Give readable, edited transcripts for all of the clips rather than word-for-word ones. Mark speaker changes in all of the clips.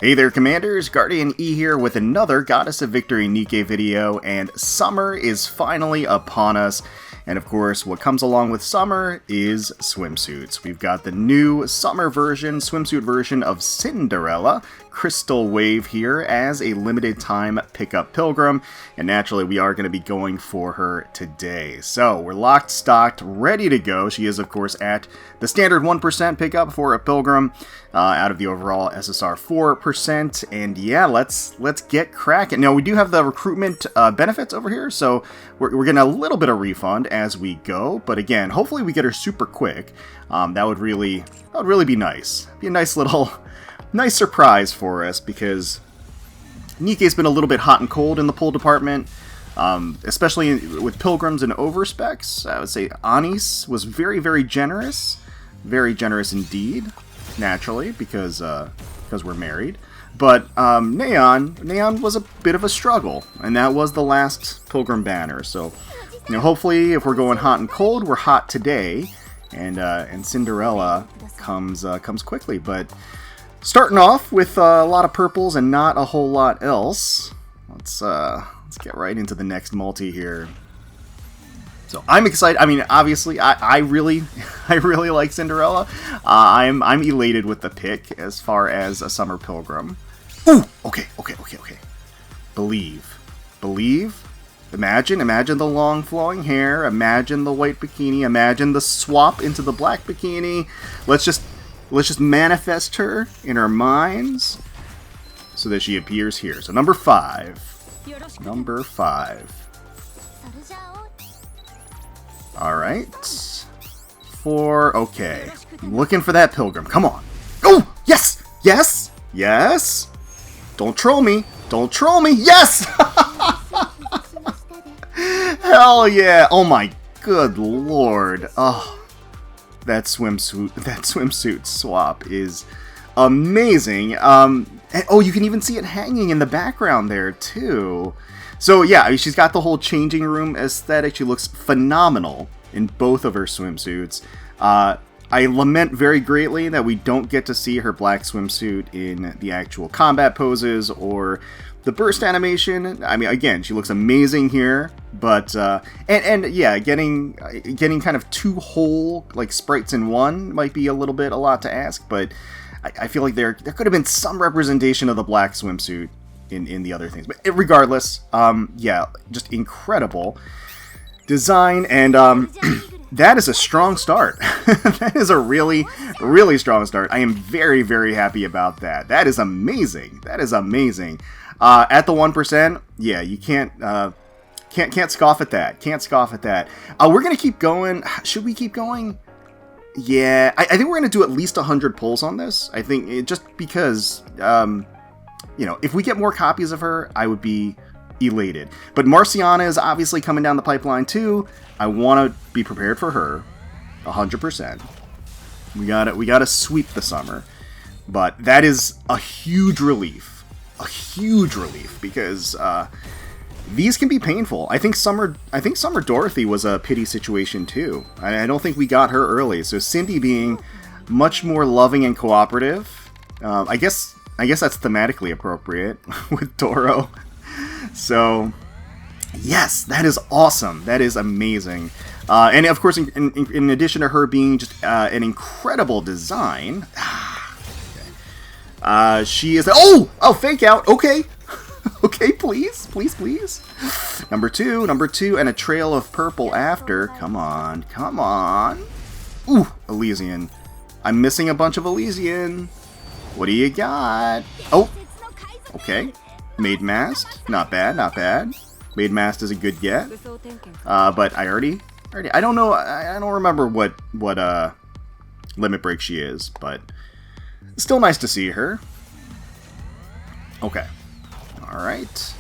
Speaker 1: Hey there, Commanders! GuardianE here with another Goddess of Victory Nikke video, and summer is finally upon us. And of course, what comes along with summer is swimsuits. We've got the new summer version, swimsuit version of Cinderella, Crystal Wave here as a limited time pickup pilgrim. And naturally, we are going to be going for her today. So we're locked, stocked, ready to go. She is, of course, at the standard 1% pickup for a pilgrim out of the overall SSR 4%. And yeah, let's get cracking. Now, we do have the recruitment benefits over here, so we're getting a little bit of refund as we go. But again, hopefully we get her super quick. That would really be nice. Be a nice little nice surprise for us, because Nikke's been a little bit hot and cold in the pull department, especially with pilgrims and overspecs. I would say Anis was very generous indeed, naturally, because we're married. But Neon was a bit of a struggle, and that was the last pilgrim banner. So, you know, hopefully, if we're going hot and cold, we're hot today, and Cinderella comes quickly. But starting off with a lot of purples and not a whole lot else. Let's get right into the next multi here. So I'm excited. I mean, obviously, I really like Cinderella. I'm elated with the pick as far as a summer pilgrim. Ooh, okay. Believe. Imagine the long flowing hair. Imagine the white bikini. Imagine the swap into the black bikini. Let's just manifest her in our minds so that she appears here. So number 5. Number 5. Alright. 4. Okay. I'm looking for that pilgrim. Come on. Oh! Yes! Yes! Yes! Don't troll me. Don't troll me. Yes! Hell yeah! Oh my good lord. Oh. That swimsuit swap is amazing. And, oh, you can even see it hanging in the background there too. So yeah, I mean, she's got the whole changing room aesthetic. She looks phenomenal in both of her swimsuits. I lament very greatly that we don't get to see her black swimsuit in the actual combat poses or the burst animation. I mean, again, she looks amazing here, but and yeah, getting kind of 2 whole like sprites in one might be a lot to ask, but I feel like there could have been some representation of the black swimsuit in the other things. But regardless, yeah, just incredible design, and that is a strong start. That is a really strong start. I am very happy about that. That is amazing. At the 1%, yeah, you can't scoff at that. Can't scoff at that. We're gonna keep going. Should we keep going? Yeah, I think we're gonna do at least 100 pulls on this. I think just because, you know, if we get more copies of her, I would be elated. But Marciana is obviously coming down the pipeline too. I want to be prepared for her, 100%. We gotta sweep the summer, but that is a huge relief, because these can be painful. I think Summer Dorothy was a pity situation too. I don't think we got her early. So Cindy being much more loving and cooperative, I guess that's thematically appropriate with Doro. So yes, that is awesome. That is amazing. And of course, in addition to her being just an incredible design, she is... Oh, fake out. Okay. Okay, please. Number two, and a trail of purple after. Come on. Ooh, Elysian. I'm missing a bunch of Elysian. What do you got? Oh, okay. Maid Mast, not bad. Maid Mast is a good get. But I don't know. I don't remember what limit break she is, but still nice to see her. Okay. All right.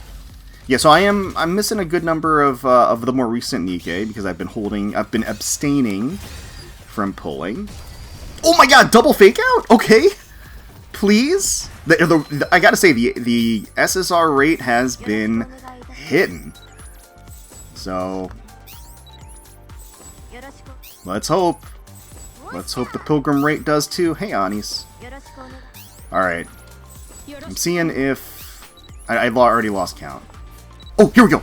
Speaker 1: Yeah, so I'm missing a good number of the more recent Nikke because I've been abstaining from pulling. Oh my god, double fake out? Okay. Please? I gotta say, the SSR rate has been hitting. So let's hope the Pilgrim rate does too. Hey, Anis. Alright. I'm seeing if... I've already lost count. Oh, here we go!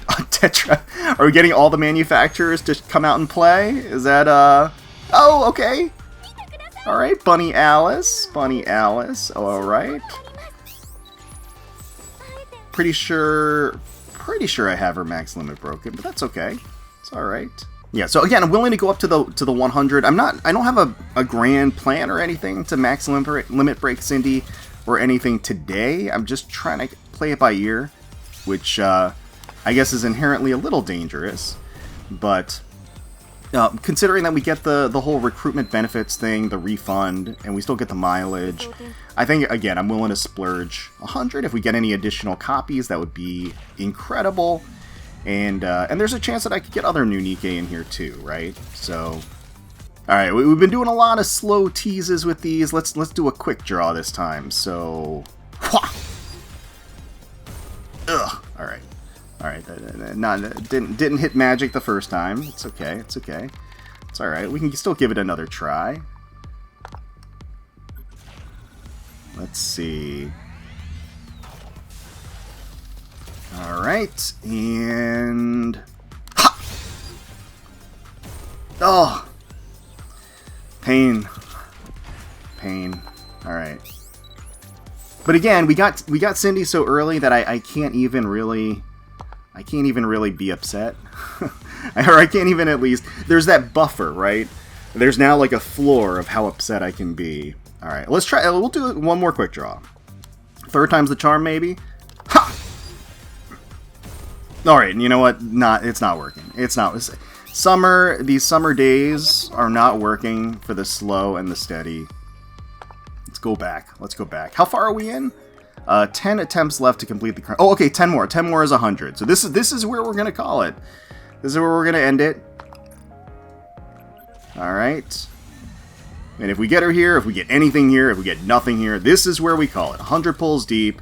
Speaker 1: Tetra. Are we getting all the manufacturers to come out and play? Is that, Oh, okay! Alright, Bunny Alice. Bunny Alice. Oh, alright. Pretty sure I have her max limit broken, but that's okay. It's alright. Yeah, so again, I'm willing to go up to the 100. I don't have a grand plan or anything to max limit break Cindy or anything today. I'm just trying to play it by ear, which I guess is inherently a little dangerous. But considering that we get the whole recruitment benefits thing, the refund, and we still get the mileage, I think, again, I'm willing to splurge 100. If we get any additional copies, that would be incredible. And there's a chance that I could get other new Nikke in here too, right? So, alright, we've been doing a lot of slow teases with these. Let's do a quick draw this time. So, ugh, alright. Alright, didn't hit magic the first time. It's okay, it's okay. It's alright, we can still give it another try. Let's see. Alright, and... Ha! Oh! Pain. Pain. Alright. But again, we got Cindy so early that I can't even really... I can't even really be upset. Or I can't even at least... There's that buffer, right? There's now like a floor of how upset I can be. Alright, let's try... We'll do one more quick draw. Third time's the charm, maybe? Ha! Alright, you know what? It's not working. It's not. These summer days are not working for the slow and the steady. Let's go back. Let's go back. How far are we in? 10 attempts left to complete the... Oh, okay, 10 more. 10 more is 100. So this is where we're going to call it. This is where we're going to end it. Alright. And if we get her here, if we get anything here, if we get nothing here, this is where we call it. 100 pulls deep.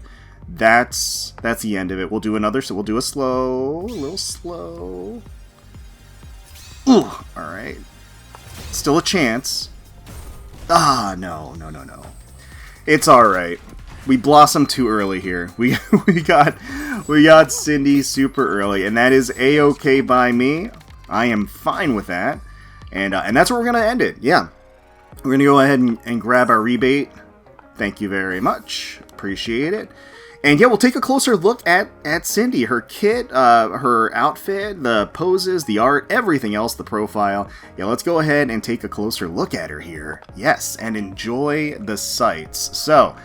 Speaker 1: That's the end of it. We'll do another, so we'll do a little slow. Ooh, alright. Still a chance. Ah, no. It's alright. We blossomed too early here. We got Cindy super early, and that is A-okay by me. I am fine with that. And that's where we're gonna end it. Yeah. We're gonna go ahead and grab our rebate. Thank you very much. Appreciate it. And yeah, we'll take a closer look at Cindy, her kit, her outfit, the poses, the art, everything else, the profile. Yeah, let's go ahead and take a closer look at her here. Yes, and enjoy the sights. So,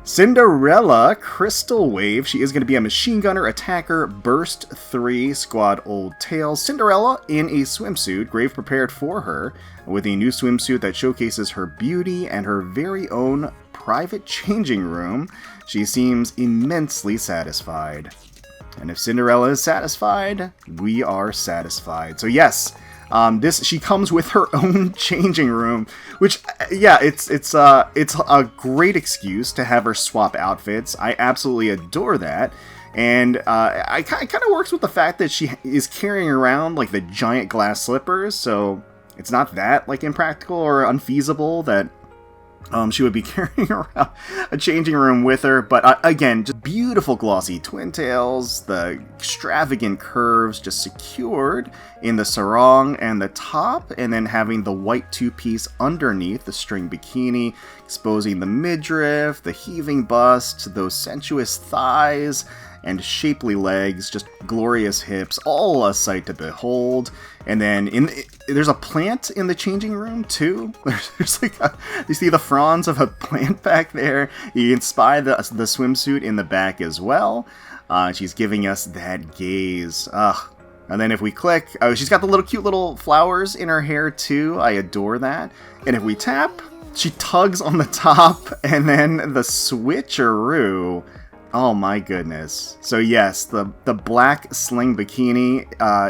Speaker 1: Cinderella, Crystal Wave. She is going to be a machine gunner, attacker, burst 3, squad old tails. Cinderella in a swimsuit, grave prepared for her, with a new swimsuit that showcases her beauty and her very own private changing room. She seems immensely satisfied. And if Cinderella is satisfied, we are satisfied. So yes, she comes with her own changing room, which, yeah, it's a great excuse to have her swap outfits. I absolutely adore that. And it kind of works with the fact that she is carrying around like the giant glass slippers, so it's not that like impractical or unfeasible that she would be carrying around a changing room with her. But again, just beautiful glossy twin tails, the extravagant curves just secured in the sarong and the top, and then having the white two-piece underneath the string bikini, exposing the midriff, the heaving bust, those sensuous thighs, and shapely legs, just glorious hips, all a sight to behold. And then there's a plant in the changing room too. There's like you see the fronds of a plant back there. You can spy the swimsuit in the back as well. She's giving us that gaze. And then if we click, she's got the cute little flowers in her hair too. I adore that. And if we tap, she tugs on the top, and then the switcheroo. Oh my goodness. So yes, the black sling bikini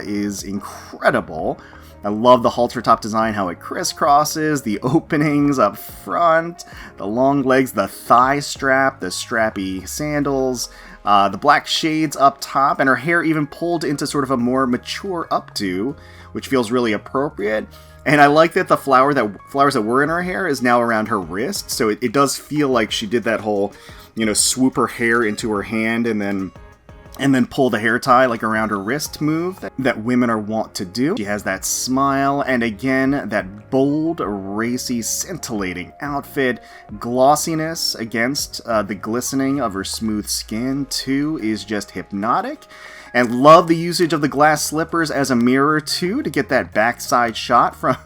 Speaker 1: is incredible. I love the halter top design, how it crisscrosses, the openings up front, the long legs, the thigh strap, the strappy sandals, the black shades up top, and her hair even pulled into sort of a more mature updo, which feels really appropriate. And I like that the flowers that were in her hair is now around her wrist, so it does feel like she did that whole you know, swoop her hair into her hand and then pull the hair tie like around her wrist move that women are wont to do. She has that smile, and again, that bold, racy, scintillating outfit. Glossiness against the glistening of her smooth skin, too, is just hypnotic. And love the usage of the glass slippers as a mirror, too, to get that backside shot from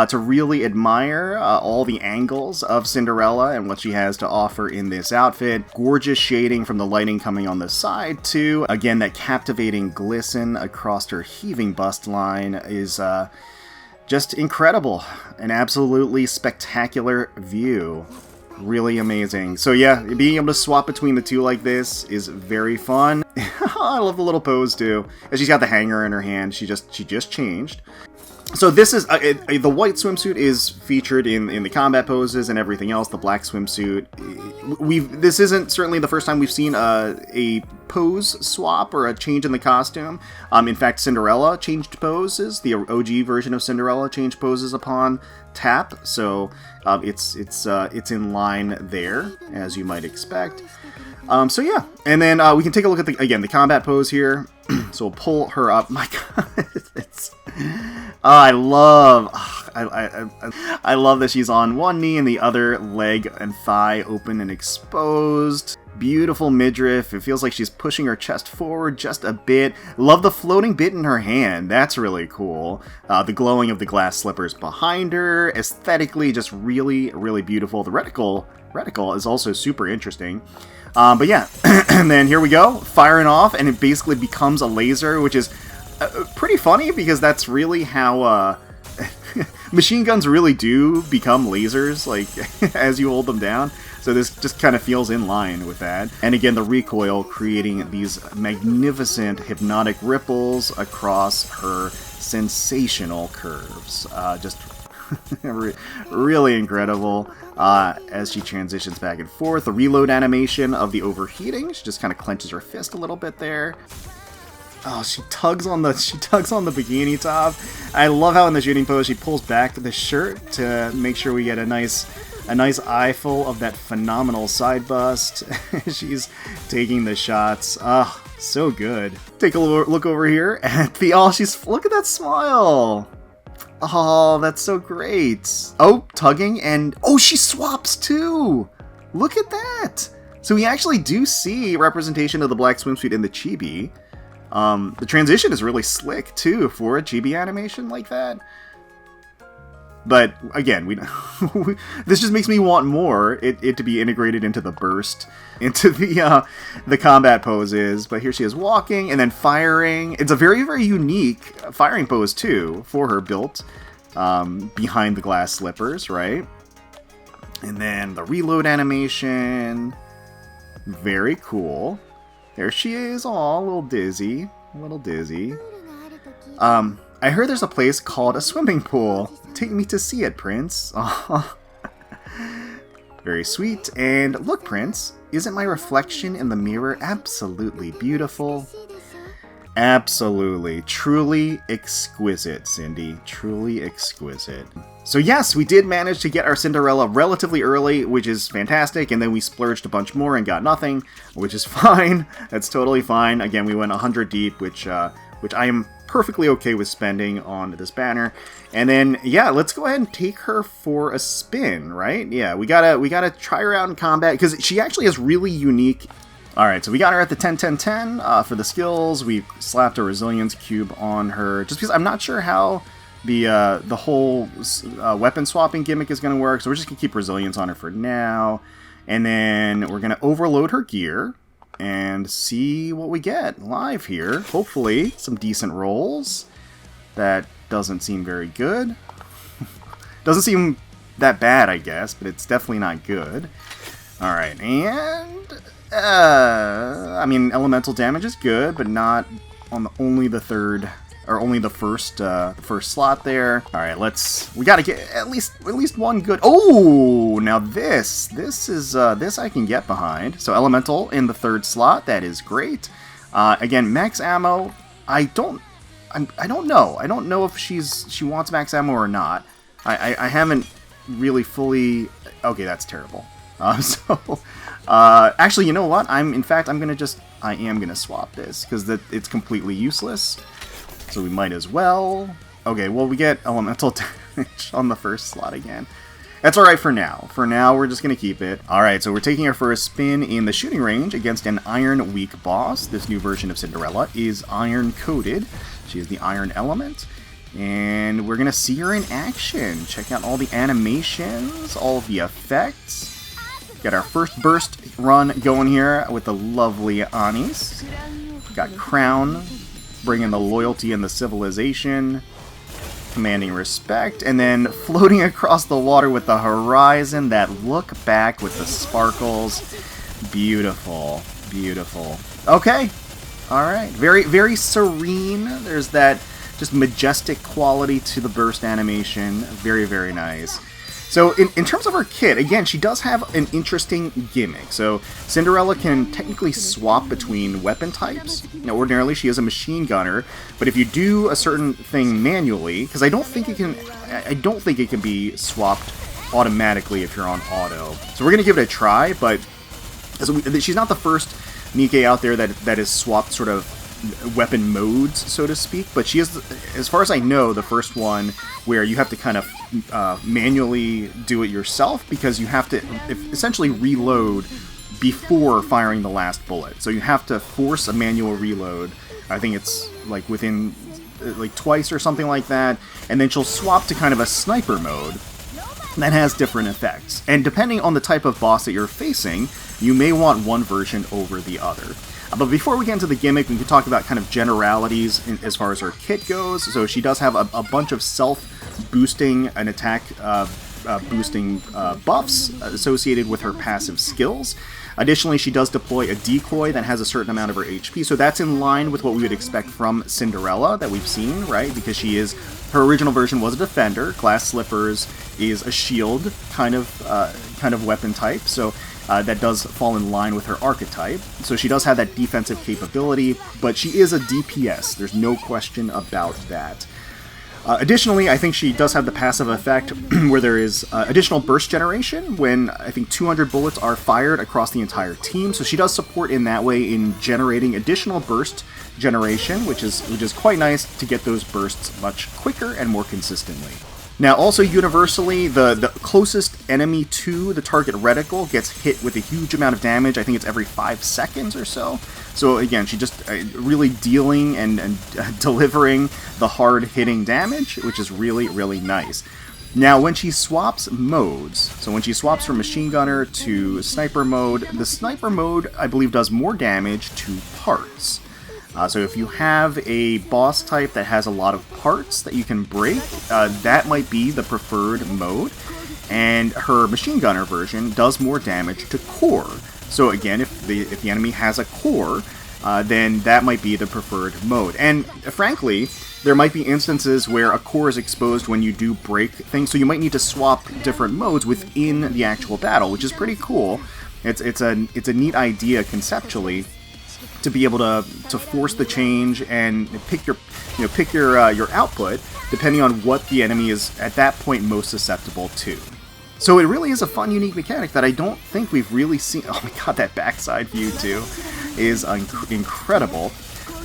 Speaker 1: to really admire all the angles of Cinderella and what she has to offer in this outfit. Gorgeous shading from the lighting coming on the side, too. Again, that captivating glisten across her heaving bust line is just incredible. An absolutely spectacular view. Really amazing. So yeah, being able to swap between the two like this is very fun. I love the little pose too. And she's got the hanger in her hand. She just changed. So this is the white swimsuit is featured in the combat poses and everything else. The black swimsuit, this isn't certainly the first time we've seen a pose swap or a change in the costume. In fact, Cinderella changed poses. The OG version of Cinderella changed poses upon tap. So it's in line there, as you might expect. So yeah, and then we can take a look at the combat pose here. So we'll pull her up. My God, I love that she's on one knee and the other leg and thigh open and exposed. Beautiful midriff. It feels like she's pushing her chest forward just a bit. Love the floating bit in her hand. That's really cool. The glowing of the glass slippers behind her. Aesthetically, just really, really beautiful. The reticle is also super interesting. But yeah, and then here we go, firing off, and it basically becomes a laser, which is pretty funny because that's really how machine guns really do become lasers, like as you hold them down. So this just kind of feels in line with that. And again, the recoil creating these magnificent hypnotic ripples across her sensational curves. Just really incredible. As she transitions back and forth, the reload animation of the overheating. She just kind of clenches her fist a little bit there. Oh, she tugs on the bikini top. I love how in the shooting pose she pulls back the shirt to make sure we get a nice eyeful of that phenomenal side bust. She's taking the shots. Ah, so good. Take a look over here at look at that smile. Oh, that's so great. Oh, tugging, and oh, she swaps too. Look at that. So we actually do see representation of the black swimsuit in the chibi. The transition is really slick too for a chibi animation like that. But again, this just makes me want more. It to be integrated into the burst, into the combat poses. But here she is walking and then firing. It's a very, very unique firing pose too for her, built behind the glass slippers, right? And then the reload animation, very cool. There she is, all a little dizzy, I heard there's a place called a swimming pool. Take me to see it, Prince. Aww. Very sweet. And look, Prince, isn't my reflection in the mirror absolutely beautiful? Absolutely. Truly exquisite, Cindy. Truly exquisite. So yes, we did manage to get our Cinderella relatively early, which is fantastic, and then we splurged a bunch more and got nothing, which is fine. That's totally fine. Again, we went 100 deep, which I am perfectly okay with spending on this banner. And then yeah, let's go ahead and take her for a spin, right? Yeah, we gotta try her out in combat because she actually has really unique. All right, so we got her at the 10-10-10 for the skills. We slapped a resilience cube on her just because I'm not sure how the whole weapon swapping gimmick is going to work. So we're just gonna keep resilience on her for now, and then we're gonna overload her gear and see what we get live here. Hopefully some decent rolls. That doesn't seem very good. Doesn't seem that bad, I guess, but it's definitely not good. Alright, and I mean, elemental damage is good, but not on only the first slot there. All right, we gotta get at least one good. Oh, now this I can get behind. So elemental in the third slot, that is great. Again, max ammo. I don't know. I don't know if she wants max ammo or not. I haven't really fully. Okay, that's terrible. So Actually, you know what? I am gonna swap this, because it's completely useless. So we might as well. Okay, well, we get elemental damage on the first slot again. That's alright for now. For now, we're just going to keep it. Alright, so we're taking our first spin in the shooting range against an Iron Weak boss. This new version of Cinderella is Iron-coated. She is the Iron element. And we're going to see her in action. Check out all the animations, all of the effects. Got our first burst run going here with the lovely Anis. Got Crown, bringing the loyalty and the civilization. Commanding respect, and then floating across the water with the horizon, that look back with the sparkles. Beautiful, beautiful. Okay, alright, very, very serene. There's that just majestic quality to the burst animation. Very, very nice. So in terms of her kit, again, she does have an interesting gimmick. So Cinderella can technically swap between weapon types. Now, ordinarily she is a machine gunner, but if you do a certain thing manually, because I don't think it can be swapped automatically if you're on auto. So we're gonna give it a try, but she's not the first Nikke out there that is swapped sort of weapon modes, so to speak, but she is, as far as I know, the first one where you have to kind of manually do it yourself, because you have to essentially reload before firing the last bullet. So you have to force a manual reload. I think it's like within like twice or something like that, and then she'll swap to kind of a sniper mode that has different effects. And depending on the type of boss that you're facing, you may want one version over the other. But before we get into the gimmick, we can talk about kind of generalities as far as her kit goes. So she does have a bunch of self-boosting and attack boosting buffs associated with her passive skills. Additionally, she does deploy a decoy that has a certain amount of her HP, so that's in line with what we would expect from Cinderella that we've seen, right? Because her original version was a defender, glass slippers is a shield kind of weapon type, so that does fall in line with her archetype. So she does have that defensive capability, but she is a DPS. There's no question about that. Additionally, I think she does have the passive effect where there is additional burst generation when I think 200 bullets are fired across the entire team. So she does support in that way in generating additional burst generation, which is quite nice to get those bursts much quicker and more consistently. Now, also universally, the closest enemy to the target reticle gets hit with a huge amount of damage. I think it's every 5 seconds or so. So again, she just really dealing and delivering the hard-hitting damage, which is really, really nice. Now, when she swaps modes, so when she swaps from machine gunner to sniper mode, the sniper mode, I believe, does more damage to parts. So if you have a boss type that has a lot of parts that you can break, that might be the preferred mode. And her machine gunner version does more damage to core. So again, if the enemy has a core, then that might be the preferred mode. And frankly, there might be instances where a core is exposed when you do break things, so you might need to swap different modes within the actual battle, which is pretty cool. It's a neat idea conceptually, to be able to force the change and pick your output depending on what the enemy is at that point most susceptible to. So it really is a fun, unique mechanic that I don't think we've really seen. Oh my god, that backside view too is incredible.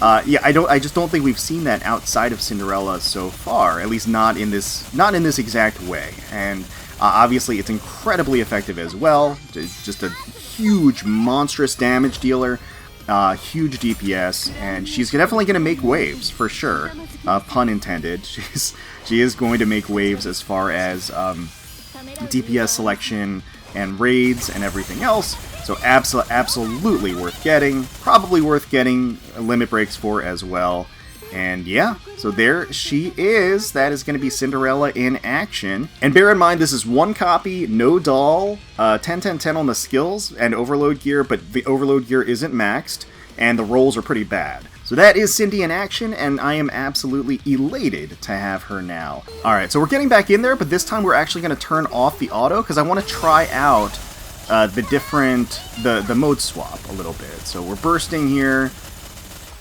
Speaker 1: Yeah, I just don't think we've seen that outside of Cinderella so far, at least not in this exact way. And obviously, it's incredibly effective as well. Just a huge, monstrous damage dealer. Huge DPS, and she's definitely going to make waves, for sure. Pun intended. She is going to make waves as far as DPS selection and raids and everything else, so absolutely worth getting. Probably worth getting limit breaks for as well. And yeah, so there she is. That is going to be Cinderella in action. And bear in mind, this is one copy, no doll, 10-10-10 on the skills and overload gear, but the overload gear isn't maxed, and the rolls are pretty bad. So that is Cindy in action, and I am absolutely elated to have her now. Alright, so we're getting back in there, but this time we're actually going to turn off the auto, because I want to try out the mode swap a little bit. So we're bursting here.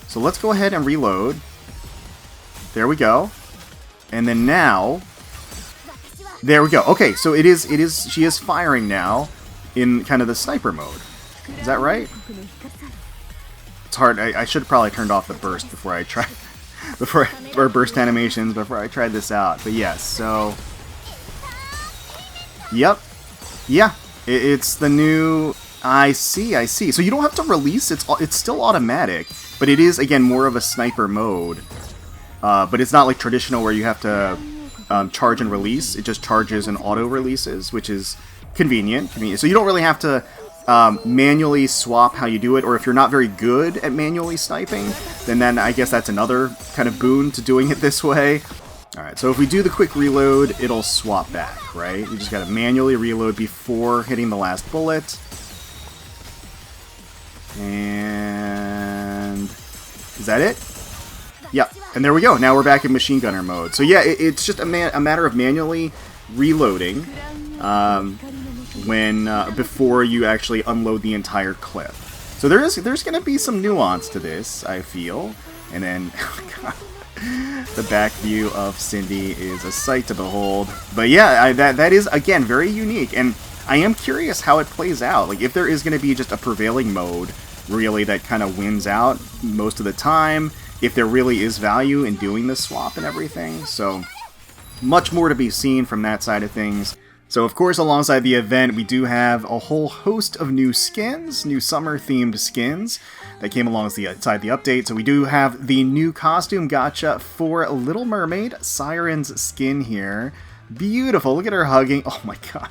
Speaker 1: So let's go ahead and reload. There we go. And then now, there we go. Okay, so she is firing now in kind of the sniper mode. Is that right? It's hard. I should have probably turned off the burst before I tried, or burst animations before I tried this out. But yes, so yep, yeah, it's the new. I see. So you don't have to release. It's still automatic, but it is again more of a sniper mode. But it's not like traditional where you have to charge and release. It just charges and auto releases, which is convenient. So you don't really have to manually swap how you do it, or if you're not very good at manually sniping, then I guess that's another kind of boon to doing it this way. Alright, so if we do the quick reload, it'll swap back, right? We just gotta manually reload before hitting the last bullet. And is that it? Yep, and there we go. Now we're back in machine gunner mode. So yeah, it's just a matter of manually reloading before you actually unload the entire clip. So there's going to be some nuance to this, I feel. And then, oh God, the back view of Cindy is a sight to behold. But yeah, that is again very unique, and I am curious how it plays out. Like if there is going to be just a prevailing mode, really that kind of wins out most of the time. If there really is value in doing this swap and everything. So much more to be seen from that side of things. So of course, alongside the event, we do have a whole host of new skins, new summer-themed skins that came alongside the update. So we do have the new costume gacha for Little Mermaid, Siren's skin here. Beautiful. Look at her hugging. Oh my god.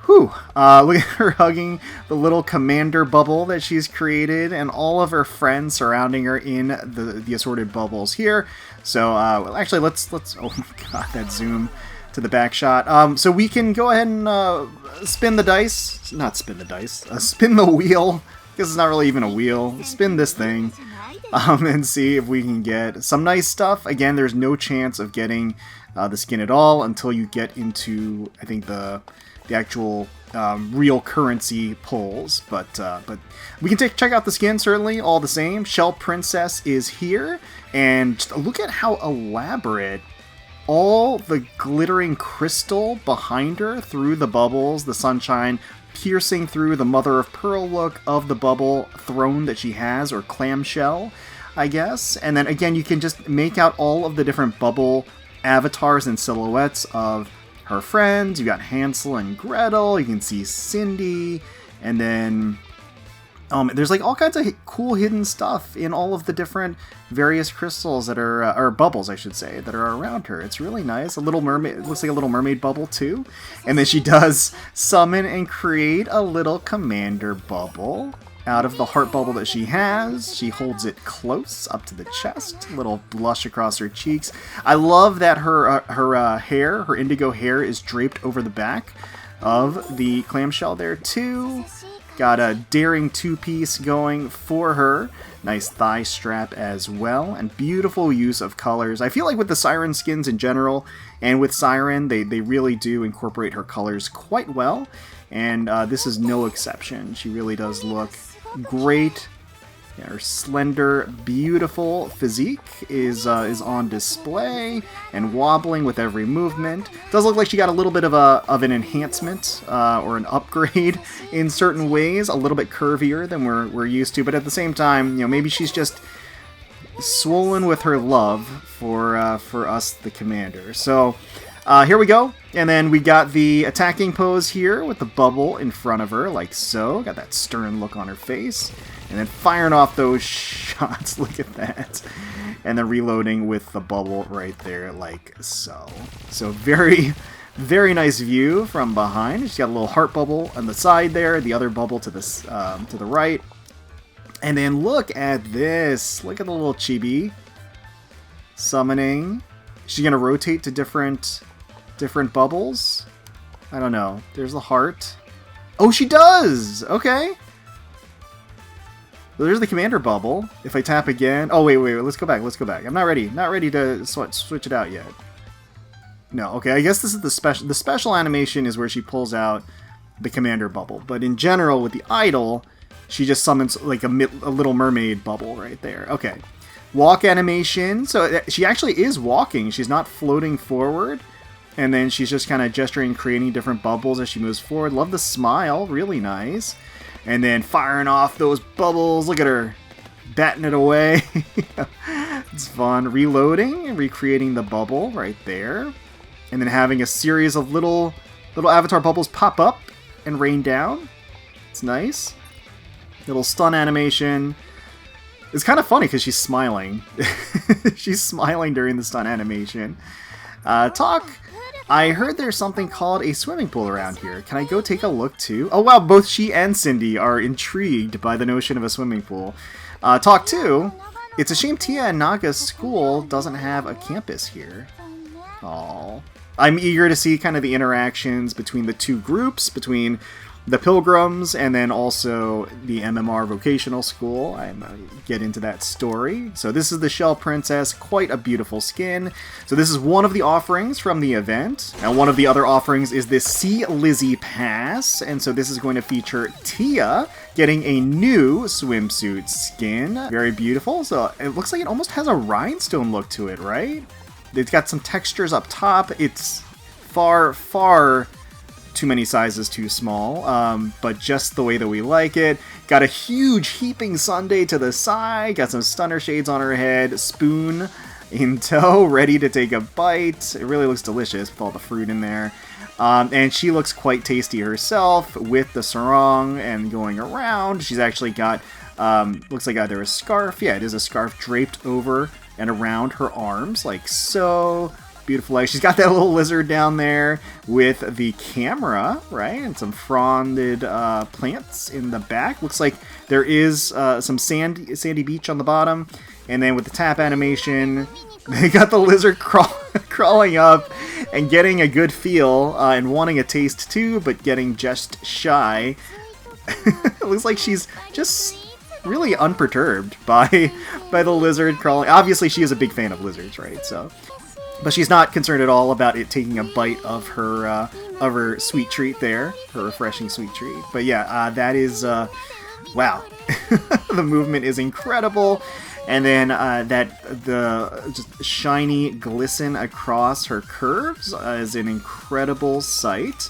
Speaker 1: Whew. Look at her hugging the little commander bubble that she's created, and all of her friends surrounding her in the assorted bubbles here. So, well, actually, let's. Oh my god, that zoom to the back shot. So we can go ahead and spin the dice. Not spin the dice. Spin the wheel. Because it's not really even a wheel. Spin this thing. And see if we can get some nice stuff. Again, there's no chance of getting the skin at all until you get into, I think, the actual real currency pulls, but we can check out the skin certainly all the same. Shell Princess is here, and just look at how elaborate all the glittering crystal behind her through the bubbles, the sunshine piercing through the mother of pearl look of the bubble throne that she has, or clamshell, I guess. And then again, you can just make out all of the different bubble avatars and silhouettes of her friends. You got Hansel and Gretel, you can see Cindy, and then there's like all kinds of cool hidden stuff in all of the different various crystals that are, or bubbles I should say, that are around her. It's really nice. A little mermaid, it looks like a little mermaid bubble too. And then she does summon and create a little commander bubble out of the heart bubble that she has. She holds it close up to the chest, little blush across her cheeks. I love that her hair, her indigo hair, is draped over the back of the clamshell there too. Got a daring two-piece going for her. Nice thigh strap as well, and beautiful use of colors. I feel like with the Siren skins in general, and with Siren, they really do incorporate her colors quite well, and this is no exception. She really does look great. Yeah, her slender, beautiful physique is on display and wobbling with every movement. Does look like she got a little bit of an enhancement or an upgrade in certain ways, a little bit curvier than we're used to. But at the same time, you know, maybe she's just swollen with her love for us, the commander. So here we go. And then we got the attacking pose here with the bubble in front of her, like so. Got that stern look on her face. And then firing off those shots, look at that. And then reloading with the bubble right there, like so. So very, very nice view from behind. She's got a little heart bubble on the side there, the other bubble to the right. And then look at this. Look at the little chibi summoning. She's gonna rotate to different bubbles. I don't know. There's the heart. Oh, she does! Okay. Well, there's the commander bubble. If I tap again... Oh, wait, let's go back. I'm not ready to switch it out yet. No, okay, I guess this is the special animation is where she pulls out the commander bubble. But in general, with the idol, she just summons like a Little Mermaid bubble right there. Okay. Walk animation. So she actually is walking. She's not floating forward. And then she's just kind of gesturing, creating different bubbles as she moves forward. Love the smile. Really nice. And then firing off those bubbles. Look at her batting it away. It's fun. Reloading and recreating the bubble right there. And then having a series of little avatar bubbles pop up and rain down. It's nice. Little stun animation. It's kind of funny because she's smiling. She's smiling during the stun animation. Talk. I heard there's something called a swimming pool around here. Can I go take a look too? Oh wow, both she and Cindy are intrigued by the notion of a swimming pool. Talk 2. It's a shame Tia and Naga's school doesn't have a campus here. Aww. I'm eager to see kind of the interactions between the two groups, between the Pilgrims and then also the MMR vocational school. I'm get into that story. So this is the Shell Princess, quite a beautiful skin. So this is one of the offerings from the event. Now one of the other offerings is this Sea Lizzie Pass, and so this is going to feature Tia getting a new swimsuit skin. Very beautiful. So it looks like it almost has a rhinestone look to it, right? It's got some textures up top. It's far too many sizes too small, but just the way that we like it. Got a huge heaping sundae to the side, got some stunner shades on her head, spoon in tow, ready to take a bite. It really looks delicious with all the fruit in there. And she looks quite tasty herself with the sarong and going around. She's actually got, looks like either a scarf, yeah, it is a scarf draped over and around her arms, like so. Beautiful. She's got that little lizard down there with the camera, right? And some fronded plants in the back. Looks like there is some sandy beach on the bottom. And then with the tap animation, they got the lizard crawling up and getting a good feel and wanting a taste too, but getting just shy. It looks like she's just really unperturbed by the lizard crawling. Obviously, she is a big fan of lizards, right? So. But she's not concerned at all about it taking a bite of her sweet treat there, her refreshing sweet treat. But yeah, that is, wow. The movement is incredible. And then the just shiny glisten across her curves is an incredible sight.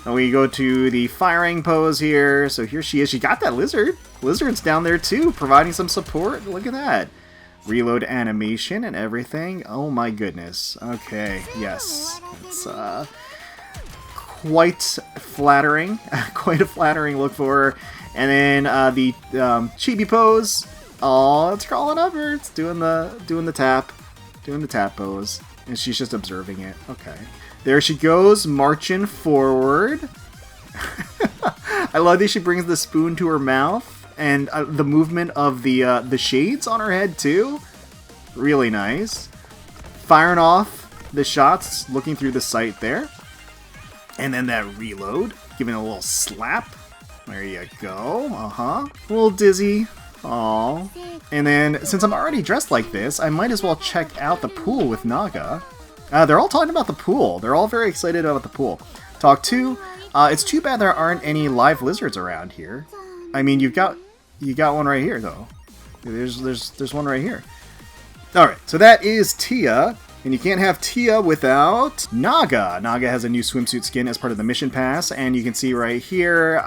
Speaker 1: And we go to the firing pose here. So here she is. She got that lizard. Lizard's down there too, providing some support. Look at that. Reload animation and everything. Oh my goodness. Okay, yes. It's quite flattering. Quite a flattering look for her. And then the chibi pose. Oh, it's crawling up her. It's doing the tap. Doing the tap pose. And she's just observing it. Okay. There she goes, marching forward. I love that she brings the spoon to her mouth. And the movement of the shades on her head, too. Really nice. Firing off the shots, looking through the sight there. And then that reload, giving a little slap. There you go. A little dizzy. Aww. And then, since I'm already dressed like this, I might as well check out the pool with Naga. They're all talking about the pool. They're all very excited about the pool. Talk 2. It's too bad there aren't any live lizards around here. I mean, you got one right here, though. There's one right here. Alright, so that is Tia. And you can't have Tia without Naga. Naga has a new swimsuit skin as part of the mission pass. And you can see right here,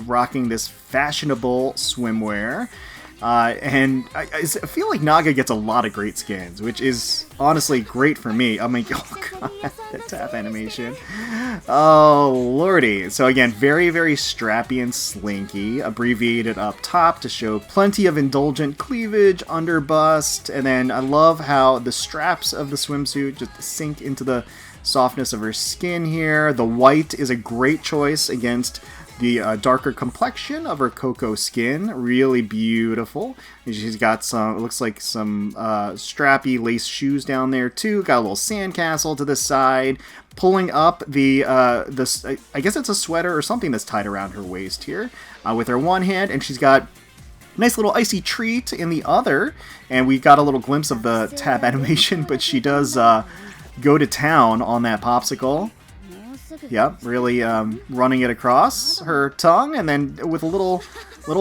Speaker 1: rocking this fashionable swimwear. And I feel like Naga gets a lot of great skins, which is honestly great for me. I mean, oh god, that tap animation. Oh lordy. So again, very, very strappy and slinky, abbreviated up top to show plenty of indulgent cleavage, under bust, and then I love how the straps of the swimsuit just sink into the softness of her skin here. The white is a great choice against the darker complexion of her cocoa skin. Really beautiful. And she's got some, it looks like some strappy lace shoes down there too. Got a little sandcastle to the side. Pulling up the I guess it's a sweater or something that's tied around her waist here with her one hand. And she's got a nice little icy treat in the other. And we got a little glimpse of the tab animation, but she does go to town on that popsicle. Yep, really running it across her tongue, and then with a little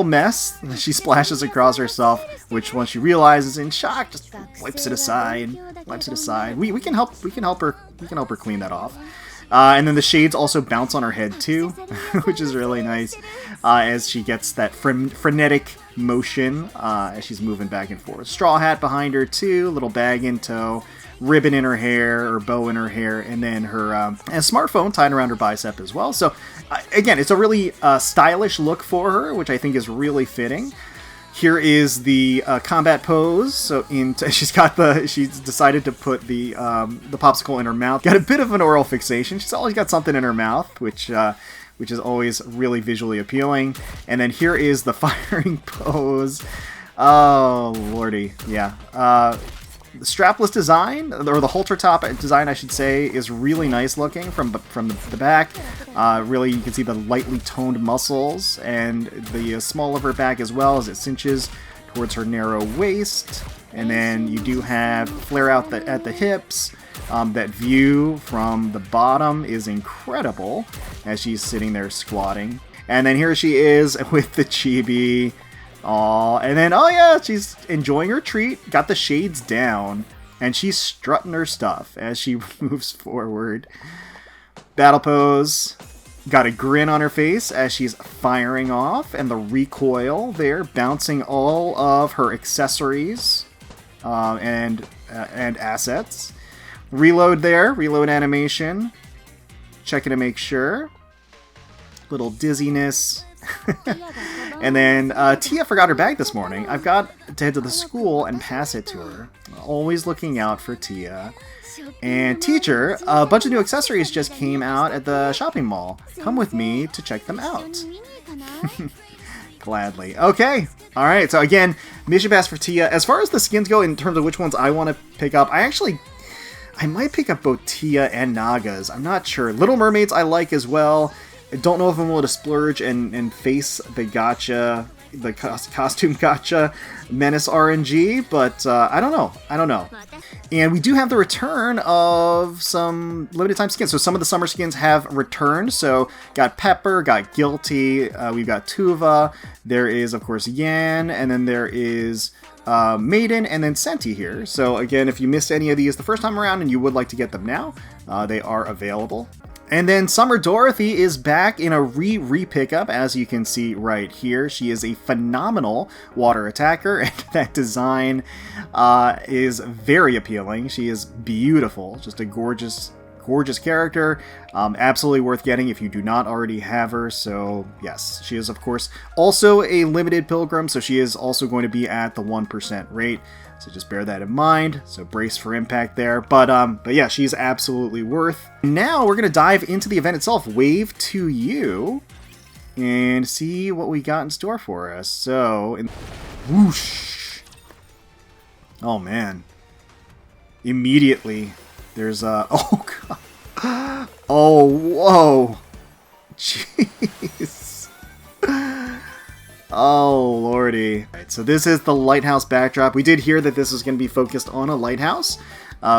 Speaker 1: mess, she splashes across herself, which once she realizes in shock, just wipes it aside. We can help her clean that off. And then the shades also bounce on her head too, which is really nice, as she gets that frenetic motion as she's moving back and forth. Straw hat behind her too, little bag in tow, ribbon in her hair or bow in her hair, and then her and a smartphone tied around her bicep as well. So again, it's a really stylish look for her, which I think is really fitting. Here is the combat pose. So she's decided to put the popsicle in her mouth. Got a bit of an oral fixation. She's always got something in her mouth, which is always really visually appealing. And then here is the firing pose. Oh lordy, yeah. The strapless design, or the halter top design, I should say, is really nice looking from the back. Really, you can see the lightly toned muscles and the small of her back as well as it cinches towards her narrow waist. And then you do have flare out at the hips. That view from the bottom is incredible as she's sitting there squatting. And then here she is with the chibi. Aw, and then, oh yeah, she's enjoying her treat, got the shades down, and she's strutting her stuff as she moves forward. Battle pose, got a grin on her face as she's firing off, and the recoil there, bouncing all of her accessories and assets. Reload there, reload animation, checking to make sure. Little dizziness. And then Tia forgot her bag this morning. I've got to head to the school and pass it to her. Always looking out for Tia. And teacher, a bunch of new accessories just came out at the shopping mall. Come with me to check them out. Gladly. Okay. Alright, so again, mission pass for Tia. As far as the skins go, in terms of which ones I want to pick up, I might pick up both Tia and Naga's. I'm not sure. Little Mermaids I like as well. I don't know if I'm able to splurge and face the gacha, the costume gacha menace RNG, but I don't know. And we do have the return of some limited time skins. So some of the summer skins have returned. So got Pepper, got Guilty, we've got Tuva, there is of course Yan, and then there is Maiden, and then Senti here. So again, if you missed any of these the first time around and you would like to get them now, they are available. And then Summer Dorothy is back in a re-pickup, as you can see right here. She is a phenomenal water attacker, and that design is very appealing. She is beautiful, just a gorgeous character. Absolutely worth getting if you do not already have her. So yes, she is of course also a limited Pilgrim, so she is also going to be at the 1% rate. So just bear that in mind. So brace for impact there. But yeah, she's absolutely worth. Now we're gonna dive into the event itself, Wave to You, and see what we got in store for us. So, whoosh! Oh man! Immediately, there's a oh god! Oh whoa! Jeez! Oh lordy. Alright, so this is the lighthouse backdrop. We did hear that this was going to be focused on a lighthouse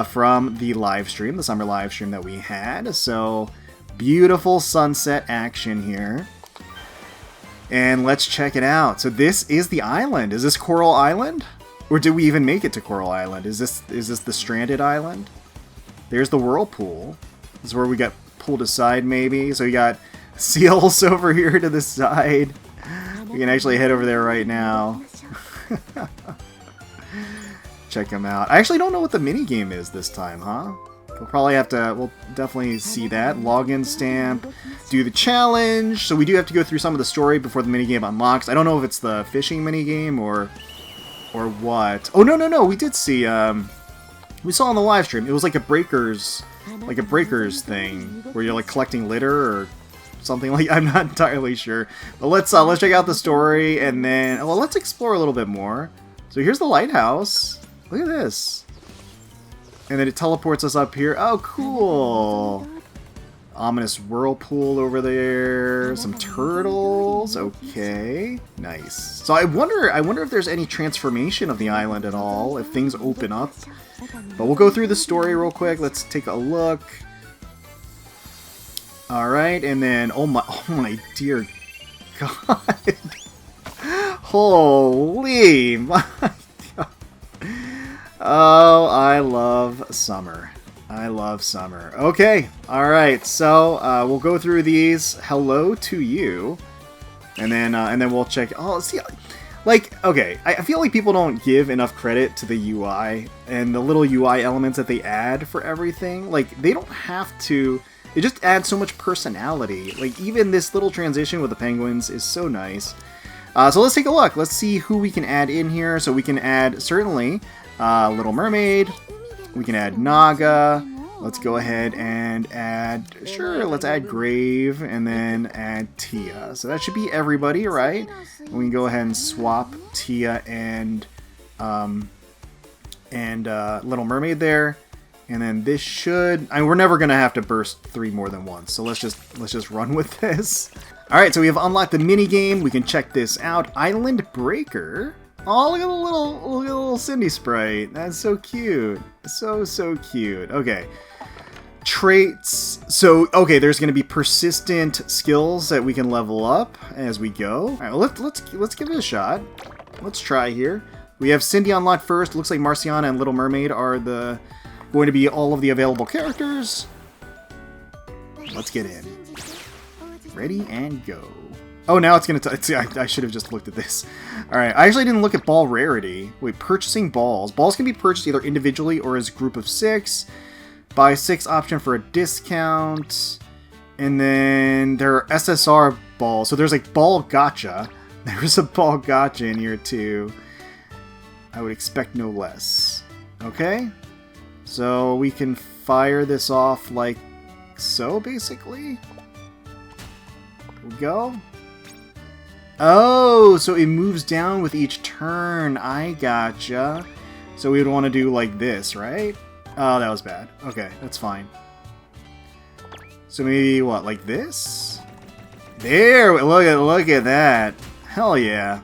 Speaker 1: from the live stream, the summer live stream that we had. So beautiful sunset action here. And let's check it out. So this is the island. Is this Coral Island? Or did we even make it to Coral Island? Is this the stranded island? There's the whirlpool. This is where we got pulled aside maybe. So we got seals over here to the side. We can actually head over there right now. Check them out. I actually don't know what the minigame is this time, huh? We'll definitely see that. Login stamp. Do the challenge. So we do have to go through some of the story before the minigame unlocks. I don't know if it's the fishing minigame or what. Oh, no. We did see, we saw on the live stream. It was like a breakers thing where you're like collecting litter or something like, I'm not entirely sure. But let's check out the story and then, well, let's explore a little bit more. So here's the lighthouse. Look at this. And then it teleports us up here. Oh, cool. Ominous whirlpool over there. Some turtles. Okay. Nice. So I wonder if there's any transformation of the island at all, if things open up. But we'll go through the story real quick. Let's take a look. Alright, and then, oh my dear God. Holy my God. Oh, I love summer. I love summer. Okay, alright, so we'll go through these. Hello to you. And then we'll check. Oh, see, like, okay, I feel like people don't give enough credit to the UI and the little UI elements that they add for everything. Like, they don't have to. It just adds so much personality. Like, even this little transition with the penguins is so nice. So let's take a look. Let's see who we can add in here. So we can add, certainly, Little Mermaid. We can add Naga. Let's go ahead and add, sure, let's add Grave, and then add Tia. So that should be everybody, right? And we can go ahead and swap Tia and Little Mermaid there. And then this should, I mean, we're never gonna have to burst 3 more than once. So let's just run with this. All right, so we have unlocked the mini game. We can check this out. Island Breaker. Oh, look at the little Cindy sprite. That's so cute. So cute. Okay. Traits. So, okay, there's going to be persistent skills that we can level up as we go. All right, well, let's give it a shot. Let's try here. We have Cindy unlocked first. Looks like Marciana and Little Mermaid are going to be all of the available characters. Let's get in. Ready and go. Oh, now it's going to... I should have just looked at this. Alright, I actually didn't look at ball rarity. Wait, purchasing balls. Balls can be purchased either individually or as a group of 6. Buy 6 option for a discount. And then there are SSR balls. So there's like ball gotcha. There's a ball gotcha in here too. I would expect no less. Okay. So we can fire this off like so, basically. There we go. Oh, so it moves down with each turn. I gotcha. So we would want to do like this, right? Oh, that was bad. Okay, that's fine. So maybe, what, like this? There! Look at that. Hell yeah.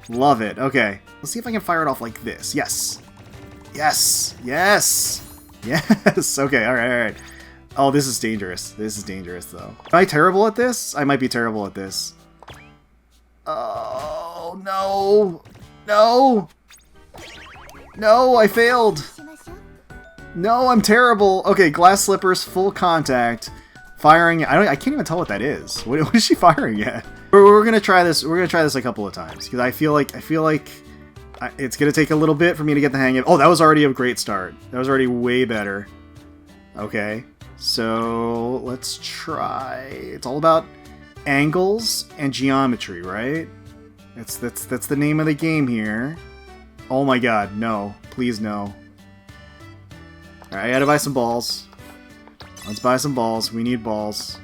Speaker 1: Love it. Okay. Let's see if I can fire it off like this. Yes! Yes! Yes! Yes! Okay, alright. Oh, this is dangerous. This is dangerous, though. Am I terrible at this? I might be terrible at this. Oh, no! No! No, I failed! No, I'm terrible! Okay, glass slippers, full contact. Firing... I can't even tell what that is. What is she firing at? We're gonna try this. We're gonna try this a couple of times. Because I feel like it's gonna take a little bit for me to get the hang of... Oh, that was already a great start. That was already way better. Okay. So, let's try... It's all about angles and geometry, right? That's the name of the game here. Oh my god, no. Please no. Alright, I gotta buy some balls. Let's buy some balls. We need balls.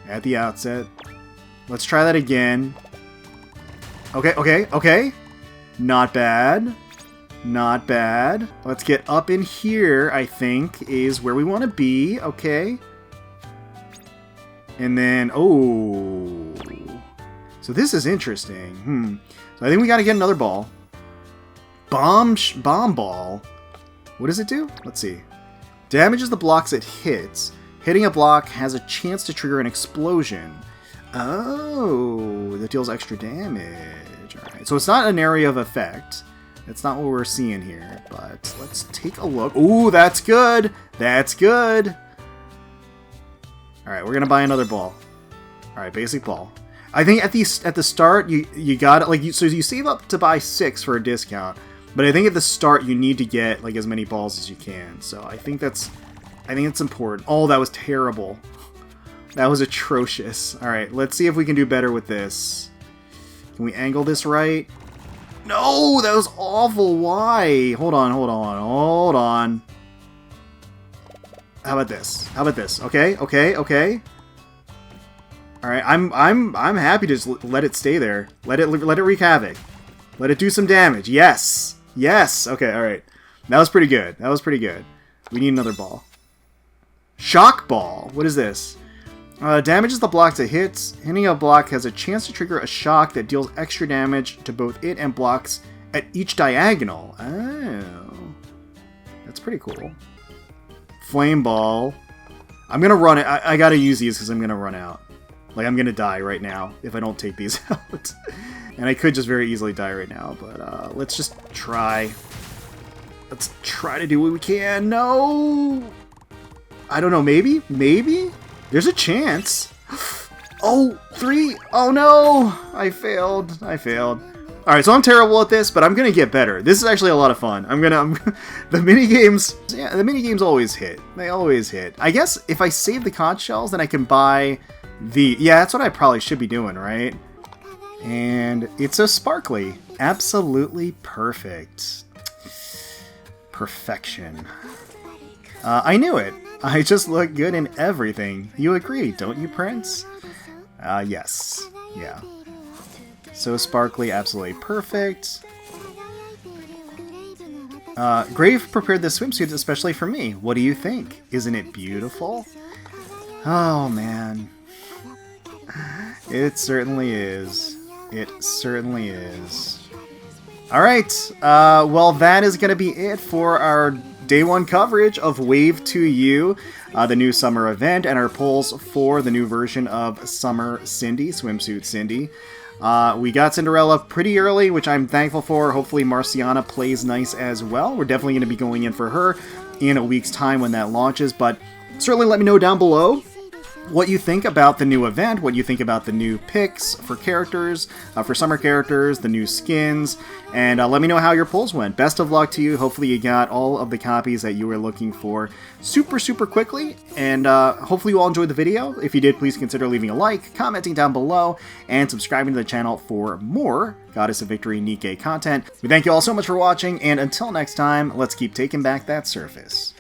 Speaker 1: At the outset. Let's try that again. Okay. Not bad. Not bad. Let's get up in here, I think, is where we want to be. Okay. And then, oh. So this is interesting. So I think we gotta get another ball. Bomb ball. What does it do? Let's see. Damages the blocks it hits. Hitting a block has a chance to trigger an explosion. Oh, that deals extra damage. Alright, so it's not an area of effect. That's not what we're seeing here, but let's take a look. Ooh, that's good! That's good! Alright, we're gonna buy another ball. Alright, basic ball. I think at the start, you got it, like, so you save up to buy 6 for a discount, but I think at the start you need to get, like, as many balls as you can, so I think it's important. Oh, that was terrible. That was atrocious. Alright, let's see if we can do better with this. Can we angle this right? No, that was awful. Why? Hold on. How about this? Okay. All right, I'm happy to just let it stay there. Let it wreak havoc. Let it do some damage. Yes. Okay. All right. That was pretty good. We need another ball. Shock ball. What is this? Damages the block it hits. Hitting a block has a chance to trigger a shock that deals extra damage to both it and blocks at each diagonal. Oh. That's pretty cool. Flame ball. I'm going to run it. I got to use these because I'm going to run out. Like, I'm going to die right now if I don't take these out. And I could just very easily die right now. But let's just try. Let's try to do what we can. No! I don't know, maybe? Maybe? There's a chance. Oh, 3. Oh no! I failed. Alright, so I'm terrible at this, but I'm gonna get better. This is actually a lot of fun. The minigames, yeah, the minigames always hit. They always hit. I guess if I save the conch shells, then I can buy the... Yeah, that's what I probably should be doing, right? And it's so sparkly. Absolutely perfect. Perfection. I knew it. I just look good in everything. You agree, don't you, Prince? Yes. Yeah. So sparkly, absolutely perfect. Grave prepared this swimsuit especially for me. What do you think? Isn't it beautiful? Oh, man. It certainly is. It certainly is. Alright, well that is going to be it for our Day 1 coverage of Wave 2U, the new summer event, and our polls for the new version of Summer Cindy, Swimsuit Cindy. We got Cinderella pretty early, which I'm thankful for. Hopefully Marciana plays nice as well. We're definitely going to be going in for her in a week's time when that launches, but certainly let me know down below what you think about the new event, what you think about the new picks for characters, for summer characters, the new skins, and let me know how your polls went. Best of luck to you. Hopefully you got all of the copies that you were looking for super quickly, and hopefully you all enjoyed the video. If you did, please consider leaving a like, commenting down below, and subscribing to the channel for more Goddess of Victory Nikke content. We thank you all so much for watching, and until next time, let's keep taking back that surface.